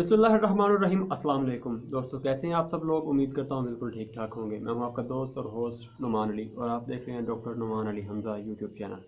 बिस्मिल्लाहिर्रहमानिर्रहीम। अस्सलाम वालेकुम दोस्तों, कैसे हैं आप सब लोग। उम्मीद करता हूँ बिल्कुल ठीक ठाक होंगे। मैं हूँ आपका दोस्त और होस्ट नुमान अली और आप देख रहे हैं doctor Numan Ali Hamza YouTube channel.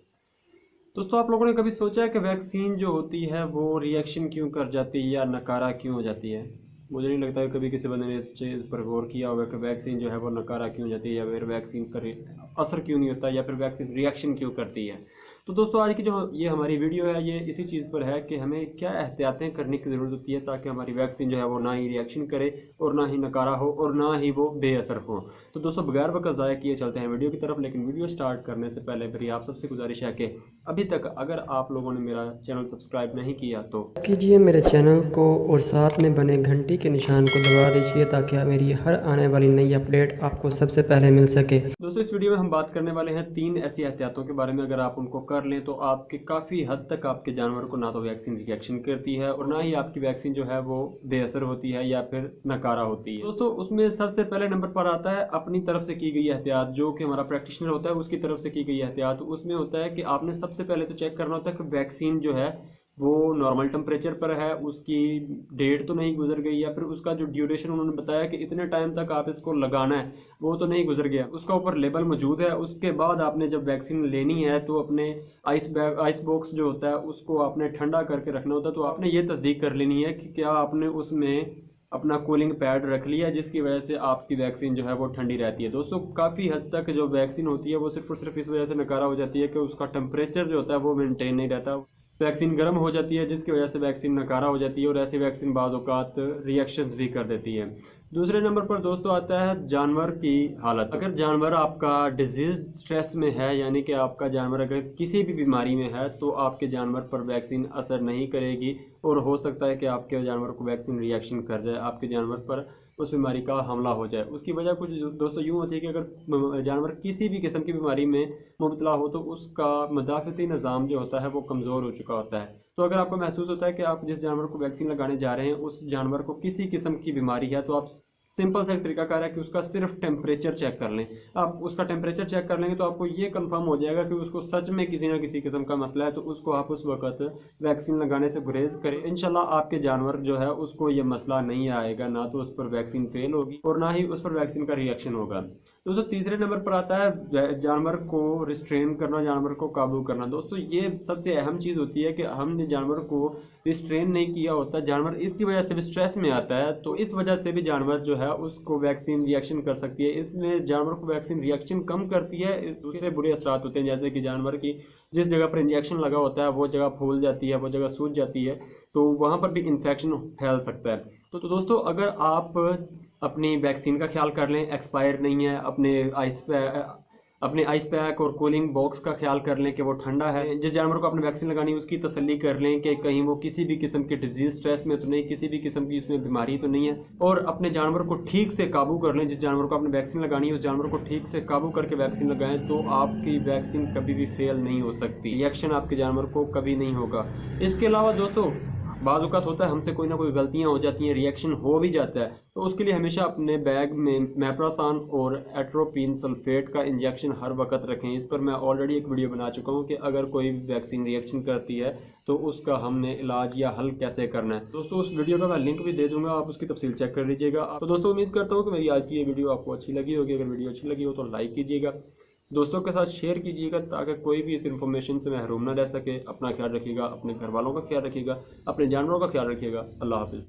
दोस्तों, आप लोगों ने कभी सोचा है कि वैक्सीन जो होती है वो रिएक्शन क्यों कर जाती है या नकारा क्यों हो जाती है। मुझे नहीं लगता कि कभी किसी बंदे ने इस चीज़ पर गौर किया होगा कि वैक्सीन जो है वो नकारा क्यों हो जाती है या फिर वैक्सीन का असर क्यों नहीं होता या फिर वैक्सीन रिएक्शन क्यों करती है। तो दोस्तों, आज की जो ये हमारी वीडियो है ये इसी चीज़ पर है कि हमें क्या एहतियातें करने की ज़रूरत होती है ताकि हमारी वैक्सीन जो है वो ना ही रिएक्शन करे और ना ही नकारा हो और ना ही वो बेअसर हो। तो दोस्तों, बगैर वक्त ज़ाया किए चलते हैं वीडियो की तरफ। लेकिन वीडियो स्टार्ट करने से पहले मेरी आप सबसे गुजारिश है कि अभी तक अगर आप लोगों ने मेरा चैनल सब्सक्राइब नहीं किया तो कीजिए मेरे चैनल को और साथ में बने घंटी के निशान को दबा दीजिए ताकि मेरी हर आने वाली नई अपडेट आपको सबसे पहले मिल सके। दोस्तों, इस वीडियो में हम बात करने वाले हैं 3 ऐसी एहतियातों के बारे में। अगर आप उनको कर लें तो आपके काफ़ी हद तक आपके जानवर को ना तो वैक्सीन रिएक्शन करती है और ना ही आपकी वैक्सीन जो है वो बेअसर होती है या फिर नकारा होती है। दोस्तों, उसमें सबसे पहले नंबर पर आता है अपनी तरफ से की गई एहतियात, जो कि हमारा प्रैक्टिशनर होता है उसकी तरफ से की गई एहतियात। उसमें होता है कि आपने सबसे पहले तो चेक करना होता है कि वैक्सीन जो है वो नॉर्मल टेम्परेचर पर है, उसकी डेट तो नहीं गुजर गई या फिर उसका जो ड्यूरेशन उन्होंने बताया कि इतने टाइम तक आप इसको लगाना है वो तो नहीं गुजर गया, उसका ऊपर लेबल मौजूद है। उसके बाद आपने जब वैक्सीन लेनी है तो अपने आइस बॉक्स जो होता है उसको आपने ठंडा करके रखना होता है। तो आपने ये तस्दीक कर लेनी है कि क्या आपने उसमें अपना कूलिंग पैड रख लिया जिसकी वजह से आपकी वैक्सीन जो है वो ठंडी रहती है। दोस्तों, काफ़ी हद तक जो वैक्सीन होती है वो सिर्फ और सिर्फ इस वजह से नकारा हो जाती है कि उसका टेम्परेचर जो होता है वो मेंटेन नहीं रहता। वैक्सीन गर्म हो जाती है जिसकी वजह से वैक्सीन नकारा हो जाती है और ऐसी वैक्सीन बाज़ औक़ात रिएक्शंस भी कर देती है। दूसरे नंबर पर दोस्तों आता है जानवर की हालत। अगर जानवर आपका डिजीज स्ट्रेस में है, यानी कि आपका जानवर अगर किसी भी बीमारी में है, तो आपके जानवर पर वैक्सीन असर नहीं करेगी और हो सकता है कि आपके जानवर को वैक्सीन रिएक्शन कर जाए, आपके जानवर पर उस बीमारी का हमला हो जाए। उसकी वजह कुछ दोस्तों यूँ होती है कि अगर जानवर किसी भी किस्म की बीमारी में मुब्तला हो तो उसका मदाफ़ती निज़ाम जो होता है वो कमज़ोर हो चुका होता है। तो अगर आपको महसूस होता है कि आप जिस जानवर को वैक्सीन लगाने जा रहे हैं उस जानवर को किसी किस्म की बीमारी है, तो आप सिंपल सा एक तरीकाकार है कि उसका सिर्फ टेम्परेचर चेक कर लें। आप उसका टेम्परेचर चेक कर लेंगे तो आपको ये कंफर्म हो जाएगा कि उसको सच में किसी ना किसी किस्म का मसला है, तो उसको आप उस वक्त वैक्सीन लगाने से गुरेज करें। इंशाल्लाह आपके जानवर जो है उसको ये मसला नहीं आएगा, ना तो उस पर वैक्सीन फेल होगी और ना ही उस पर वैक्सीन का रिएक्शन होगा। दोस्तों, तीसरे नंबर पर आता है जानवर को रिस्ट्रेन करना, जानवर को काबू करना। दोस्तों, ये सबसे अहम चीज़ होती है कि हमने जानवर को रिस्ट्रेन नहीं किया होता, जानवर इसकी वजह से भी स्ट्रेस में आता है, तो इस वजह से भी जानवर जो है उसको वैक्सीन रिएक्शन कर सकती है। इसमें जानवर को वैक्सीन रिएक्शन कम करती है, दूसरे बुरे असरात होते हैं जैसे कि जानवर की जिस जगह पर इंजेक्शन लगा होता है वो जगह फूल जाती है, वो जगह सूज जाती है, तो वहाँ पर भी इन्फेक्शन फैल सकता है। तो दोस्तों, अगर आप अपनी वैक्सीन का ख्याल कर लें, एक्सपायर नहीं है, अपने आइस पैक और कूलिंग बॉक्स का ख्याल कर लें कि वो ठंडा है, जिस जानवर को आपने वैक्सीन लगानी है उसकी तसल्ली कर लें कि कहीं वो किसी भी किस्म के डिजीज स्ट्रेस में तो नहीं, किसी भी किस्म की उसमें बीमारी तो नहीं है, और अपने जानवर को ठीक से काबू कर लें। जिस जानवर को आपने वैक्सीन लगानी है उस जानवर को ठीक से काबू करके वैक्सीन लगाएं तो आपकी वैक्सीन कभी भी फेल नहीं हो सकती, रिएक्शन आपके जानवर को कभी नहीं होगा। इसके अलावा दोस्तों, बाज़ औक़ात होता है हमसे कोई ना कोई गलतियाँ हो जाती हैं, रिएक्शन हो भी जाता है, तो उसके लिए हमेशा अपने बैग में मैप्रोसान और एट्रोपिन सल्फेट का इंजेक्शन हर वक्त रखें। इस पर मैं ऑलरेडी एक वीडियो बना चुका हूँ कि अगर कोई वैक्सीन रिएक्शन करती है तो उसका हमने इलाज या हल कैसे करना है। दोस्तों, उस वीडियो का मैं लिंक भी दे दूँगा, आप उसकी तफसील चेक कर लीजिएगा। तो दोस्तों, उम्मीद करता हूँ कि मेरी आज की ये वीडियो आपको अच्छी लगी होगी। अगर वीडियो अच्छी लगी हो तो लाइक कीजिएगा, दोस्तों के साथ शेयर कीजिएगा ताकि कोई भी इस इन्फॉर्मेशन से महरूम ना रह सके। अपना ख्याल रखिएगा, अपने घर वालों का ख्याल रखिएगा, अपने जानवरों का ख्याल रखिएगा। अल्लाह हाफिज़।